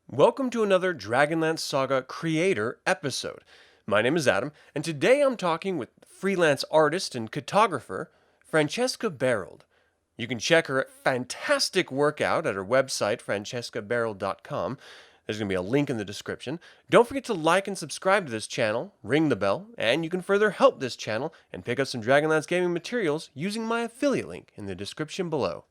Welcome to another DragonLance Saga creator episode. My name is Adam, and today I'm talking with freelance artist and cartographer Francesca Baerald. You can check her fantastic work out at her website, francescabaerald.com. There's going to be a link in the description. Don't forget to like and subscribe to this channel, ring the bell, and you can further help this channel and pick up some DragonLance gaming materials using my affiliate link in the description below.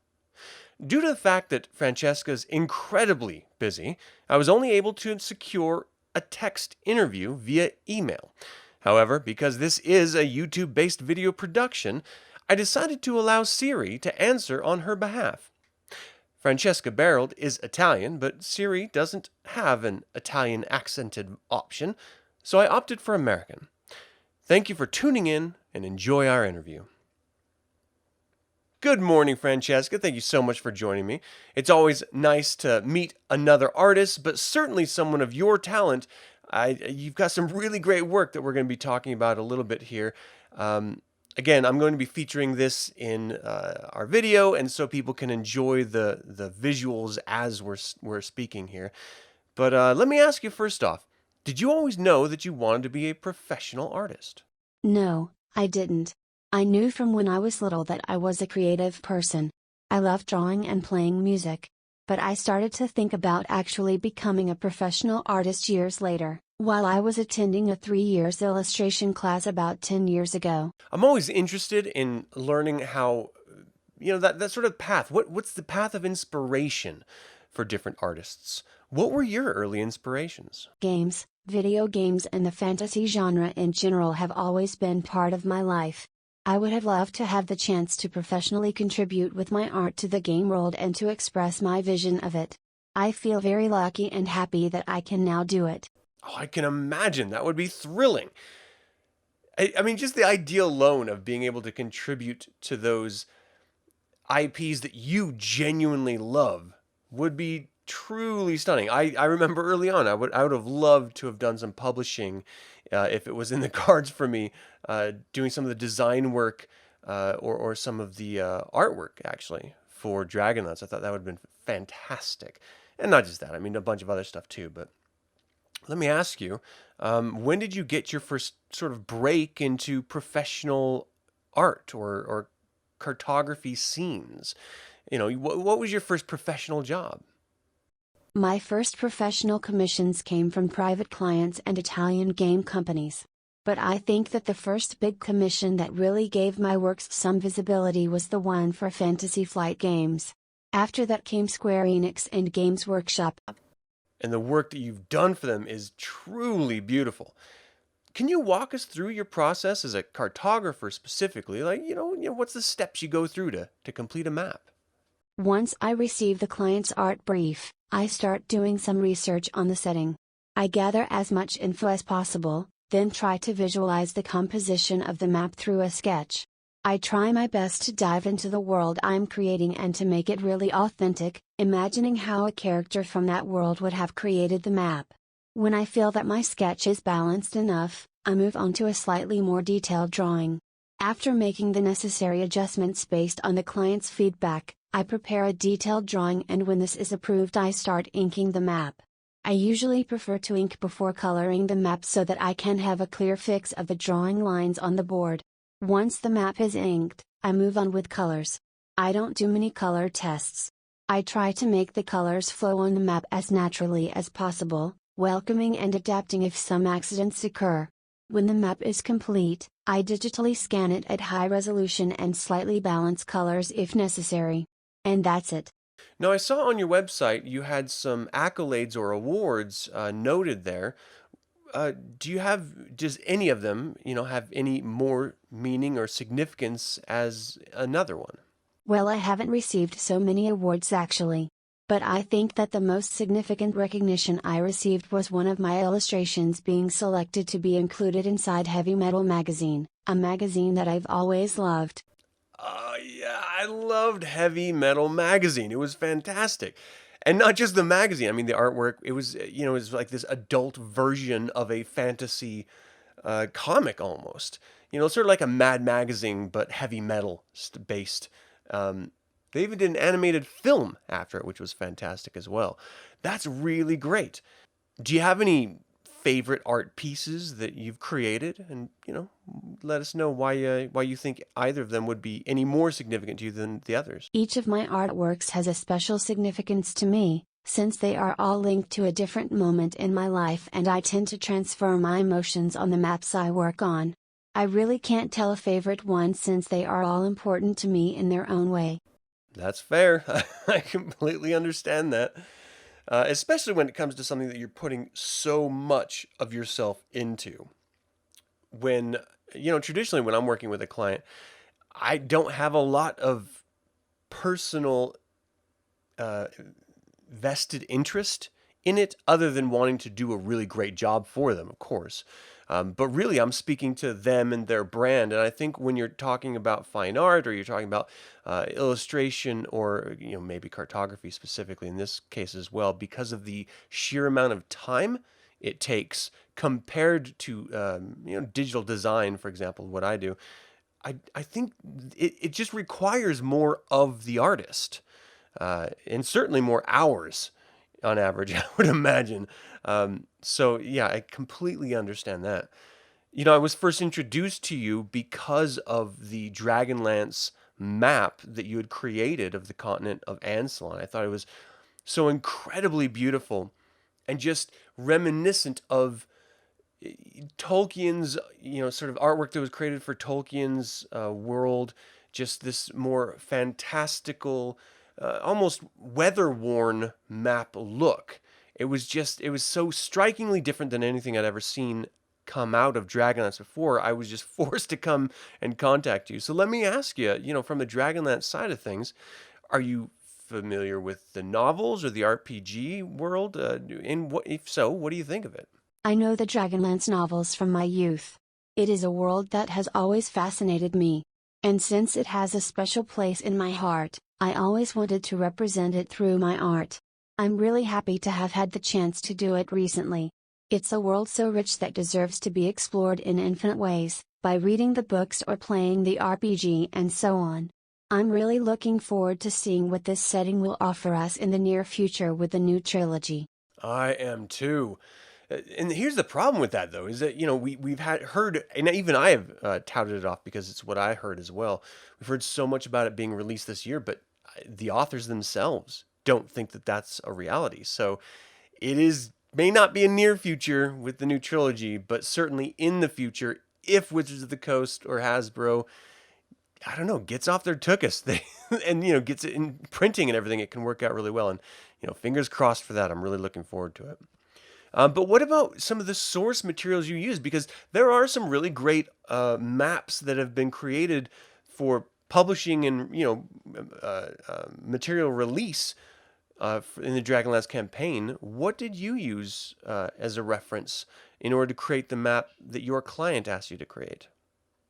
Due to the fact that Francesca's incredibly busy, I was only able to secure a text interview via email. However, because this is a YouTube-based video production, I decided to allow Siri to answer on her behalf. Francesca Baerald is Italian, but Siri doesn't have an Italian accented option, so I opted for American. Thank you for tuning in and enjoy our interview. Good morning, Francesca. Thank you so much for joining me. It's always nice to meet another artist, but certainly someone of your talent. You've got some really great work that we're going to be talking about a little bit here. Again, I'm going to be featuring this in our video, and so people can enjoy the visuals as we're speaking here. But let me ask you first off, did you always know that you wanted to be a professional artist? No, I didn't. I knew from when I was little that I was a creative person. I loved drawing and playing music. But I started to think about actually becoming a professional artist years later, while I was attending a 3-year illustration class about 10 years ago. I'm always interested in learning how, that sort of path. What's the path of inspiration for different artists? What were your early inspirations? Games, video games and the fantasy genre in general have always been part of my life. I would have loved to have the chance to professionally contribute with my art to the game world and to express my vision of it. I feel very lucky and happy that I can now do it. Oh, I can imagine. That would be thrilling. I mean, just the idea alone of being able to contribute to those IPs that you genuinely love would be truly stunning. I remember early on, I would have loved to have done some publishing if it was in the cards for me, doing some of the design work or some of the artwork actually for Dragonlance. I thought that would have been fantastic. And not just that, I mean a bunch of other stuff too. But let me ask you, when did you get your first sort of break into professional art or cartography scenes? What was your first professional job? My first professional commissions came from private clients and Italian game companies. But I think that the first big commission that really gave my works some visibility was the one for Fantasy Flight Games. After that came Square Enix and Games Workshop. And the work that you've done for them is truly beautiful. Can you walk us through your process as a cartographer specifically? Like, what's the steps you go through to complete a map? Once I receive the client's art brief, I start doing some research on the setting. I gather as much info as possible, then try to visualize the composition of the map through a sketch. I try my best to dive into the world I'm creating and to make it really authentic, imagining how a character from that world would have created the map. When I feel that my sketch is balanced enough, I move on to a slightly more detailed drawing. After making the necessary adjustments based on the client's feedback, I prepare a detailed drawing, and when this is approved I start inking the map. I usually prefer to ink before coloring the map so that I can have a clear fix of the drawing lines on the board. Once the map is inked, I move on with colors. I don't do many color tests. I try to make the colors flow on the map as naturally as possible, welcoming and adapting if some accidents occur. When the map is complete, I digitally scan it at high resolution and slightly balance colors if necessary. And that's it. Now, I saw on your website you had some accolades or awards noted there. Does any of them, have any more meaning or significance as another one? Well, I haven't received so many awards actually. But I think that the most significant recognition I received was one of my illustrations being selected to be included inside Heavy Metal magazine, a magazine that I've always loved. Yeah, I loved Heavy Metal magazine. It was fantastic. And not just the magazine. I mean, the artwork, it was, it was like this adult version of a fantasy comic almost. Sort of like a Mad Magazine, but heavy metal based. They even did an animated film after it, which was fantastic as well. That's really great. Do you have any favorite art pieces that you've created? And, let us know why you think either of them would be any more significant to you than the others. Each of my artworks has a special significance to me, since they are all linked to a different moment in my life, and I tend to transfer my emotions on the maps I work on. I really can't tell a favorite one since they are all important to me in their own way. That's fair. I completely understand that. Especially when it comes to something that you're putting so much of yourself into. When, traditionally when I'm working with a client, I don't have a lot of personal uh, vested interest in it other than wanting to do a really great job for them, of course. But really, I'm speaking to them and their brand. And I think when you're talking about fine art or you're talking about illustration or maybe cartography specifically in this case as well, because of the sheer amount of time it takes compared to digital design, for example, what I do, I think it just requires more of the artist and certainly more hours on average, I would imagine. So yeah, I completely understand that. I was first introduced to you because of the Dragonlance map that you had created of the continent of Ansalon. I thought it was so incredibly beautiful and just reminiscent of Tolkien's, sort of artwork that was created for Tolkien's world, just this more fantastical, almost weather-worn map look. It was so strikingly different than anything I'd ever seen come out of Dragonlance before. I was just forced to come and contact you. So let me ask you, from the Dragonlance side of things, are you familiar with the novels or the RPG world? If so, what do you think of it? I know the Dragonlance novels from my youth. It is a world that has always fascinated me. And since it has a special place in my heart, I always wanted to represent it through my art. I'm really happy to have had the chance to do it recently. It's a world so rich that deserves to be explored in infinite ways, by reading the books or playing the RPG and so on. I'm really looking forward to seeing what this setting will offer us in the near future with the new trilogy. I am too. And here's the problem with that, though, is that we've heard, and even I have touted it off because it's what I heard as well. We've heard so much about it being released this year, but the authors themselves don't think that that's a reality. So may not be a near future with the new trilogy, but certainly in the future, if Wizards of the Coast or Hasbro, I don't know, gets off their tuchus and gets it in printing and everything, it can work out really well. And fingers crossed for that. I'm really looking forward to it. But what about some of the source materials you use? Because there are some really great maps that have been created for publishing and material release in the Dragonlance campaign. What did you use as a reference in order to create the map that your client asked you to create?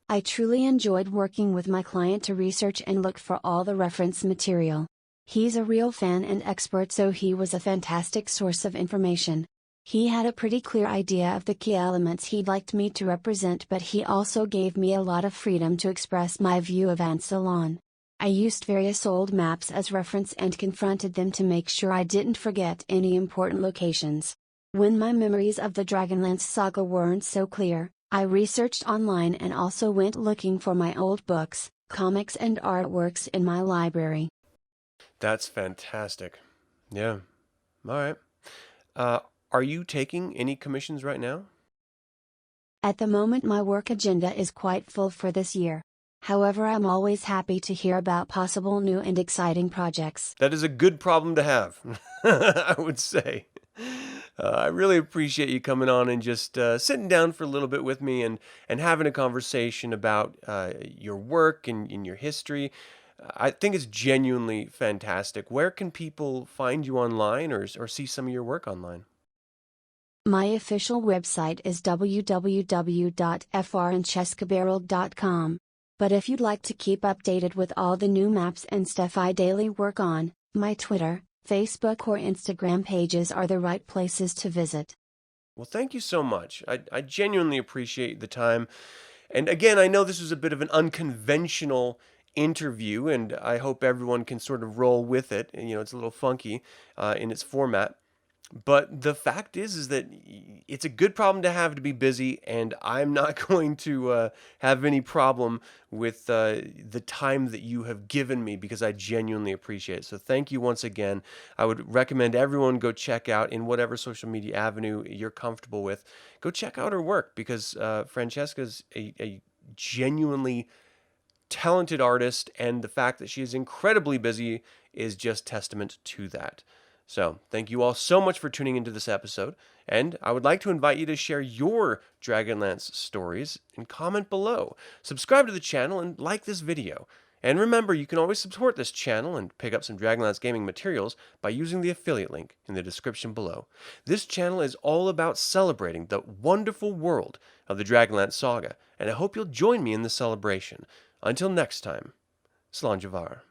I truly enjoyed working with my client to research and look for all the reference material. He's a real fan and expert, so he was a fantastic source of information. He had a pretty clear idea of the key elements he'd liked me to represent, but he also gave me a lot of freedom to express my view of Ansalon. I used various old maps as reference and confronted them to make sure I didn't forget any important locations. When my memories of the Dragonlance Saga weren't so clear, I researched online and also went looking for my old books, comics and artworks in my library. That's fantastic. Yeah. All right. Are you taking any commissions right now? At the moment, my work agenda is quite full for this year. However, I'm always happy to hear about possible new and exciting projects. That is a good problem to have, I would say. I really appreciate you coming on and just sitting down for a little bit with me and having a conversation about your work and your history. I think it's genuinely fantastic. Where can people find you online or see some of your work online? My official website is www.francescabaerald.com. But if you'd like to keep updated with all the new maps and stuff I daily work on, my Twitter, Facebook or Instagram pages are the right places to visit. Well, thank you so much. I genuinely appreciate the time. And again, I know this was a bit of an unconventional interview, and I hope everyone can sort of roll with it. And, it's a little funky in its format. But the fact is that it's a good problem to be busy, and I'm not going to have any problem with the time that you have given me because I genuinely appreciate it. So thank you once again. I would recommend everyone go check out in whatever social media avenue you're comfortable with. Go check out her work because Francesca's a genuinely talented artist, and the fact that she is incredibly busy is just testament to that. So, thank you all so much for tuning into this episode, and I would like to invite you to share your Dragonlance stories and comment below. Subscribe to the channel and like this video. And remember, you can always support this channel and pick up some Dragonlance gaming materials by using the affiliate link in the description below. This channel is all about celebrating the wonderful world of the Dragonlance Saga, and I hope you'll join me in the celebration. Until next time, Slanjavar.